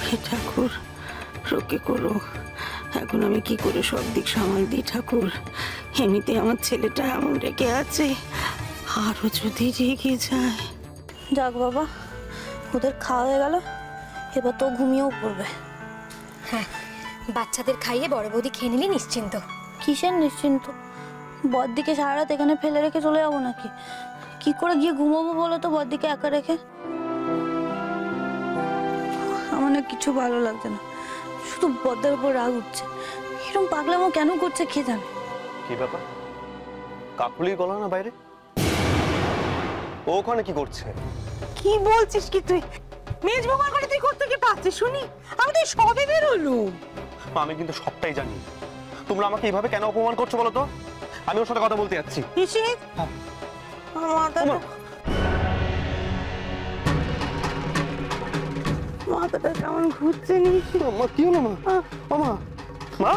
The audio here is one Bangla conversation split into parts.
হে ঠাকুর, রক্ষে করো। এখন আমি কি করে সব দিক সামাল দিই ঠাকুর? এমনিতে আমার ছেলেটা এমন রেগে আছে, আরো যদি রেগে যায়। যাক বাবা, ওদের খাওয়া হয়ে গেল, এবার তো ঘুমিয়েও পড়বে। হ্যাঁ, বাচ্চাদের খাইয়ে বড় বৌদি খেয়ে নিলে নিশ্চিন্ত। কিসের নিশ্চিন্ত? বড়দিকে সারা রাত এখানে ফেলে রেখে চলে যাবো নাকি? কি করে গিয়ে ঘুমাবো বলো তো বড়দিকে একা রেখে? আমার না কিছু ভালো লাগছে না, শুধু বড়দের উপর রাগ উঠছে। এরকম পাগলামো কেন করছে কে জানে। কি ব্যাপার, কাকুলির গলা না বাইরে? ও ওখানে কি করছে? কি বলছিস কি তুই? মেজ বোমার ঘরে তুই করতে কি পাচ্ছিস শুনি? আমি তো সবে বেরোলু। আমি কিন্তু সবটাই জানি। তোমরা আমাকে এইভাবে কেন অপমান করছো বলো তো? আমি ওর সাথে কথা বলতে যাচ্ছি। নিশিত, মাথাটা কেমন ঘুরছে নিশিত। মা কি হলো? মা মা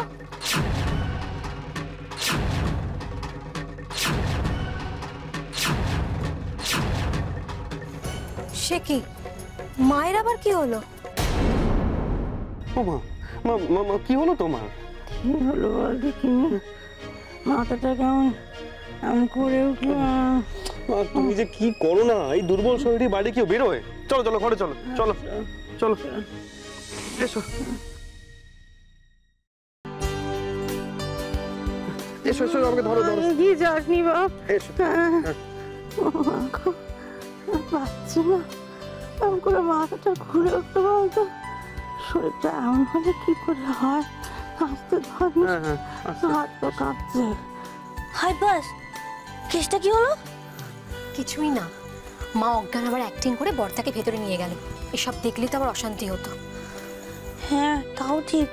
সে কি, মায়ের আবার কি হলো? মা কি হলো তোমার? কি হলো বল দেখিনি, মাথাটা কেমন এমন করে উঠলো। তুমি যে কি করো না, এই দুর্বল শরীরে বাড়ি কেউ বেরোয়? চলো চলো ঘরে চলো, চলো চলো এসো এসো এসো, আমাকে ধরো ধরো। এগিয়ে যাসনি বাপ। এসো। পাচ্ছি না, এমন করে মাথাটা ঘুরে উঠতে বলতো। শরীরটা এমন হলে কি করে হয়? আসতে ধর, হাত তো কাঁপছে। হাই বাস, কেসটা কি হলো? কিছুই না, মা অজ্ঞান আবার অ্যাক্টিং করে বর্তাকে ভেতরে নিয়ে গেল। এসব দেখলে তো আবার অশান্তি হতো। হ্যাঁ তাও ঠিক,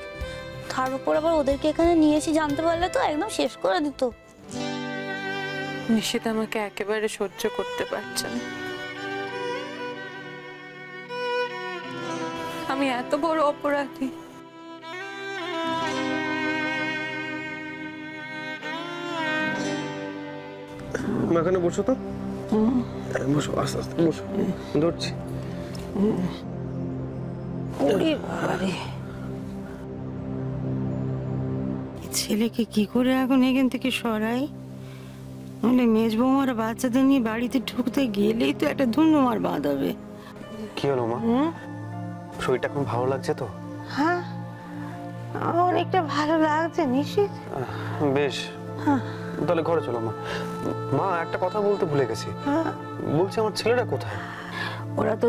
তার উপর আবার ওদেরকে এখানে নিয়ে এসে জানতে পারলে তো একদম শেষ করে দিত। নিশিত আমাকে একেবারে সহ্য করতে পারছে না। আমি এত বড় অপরাধী। এখানে বসো তো, বসো আস্তে আস্তে বসো, ধরছি। ছেলেকে কি করে এখন এখান থেকে সরাই? নাহলে মেজ বৌমার বাচ্চাদের নিয়ে বাড়িতে ঢুকতে গেলেই তো একটা ধুমধুমার বাঁধ হবে। কি হলো মা, শরীরটা এখন ভালো লাগছে তো? হ্যাঁ, অনেকটা ভালো লাগছে নিশিত। বেশ, তাহলে ঘরে চলো। মা একটা কথা বলতে ভুলে গেছি। বলছি আমার ছেলেরা কোথায়? ওরা তো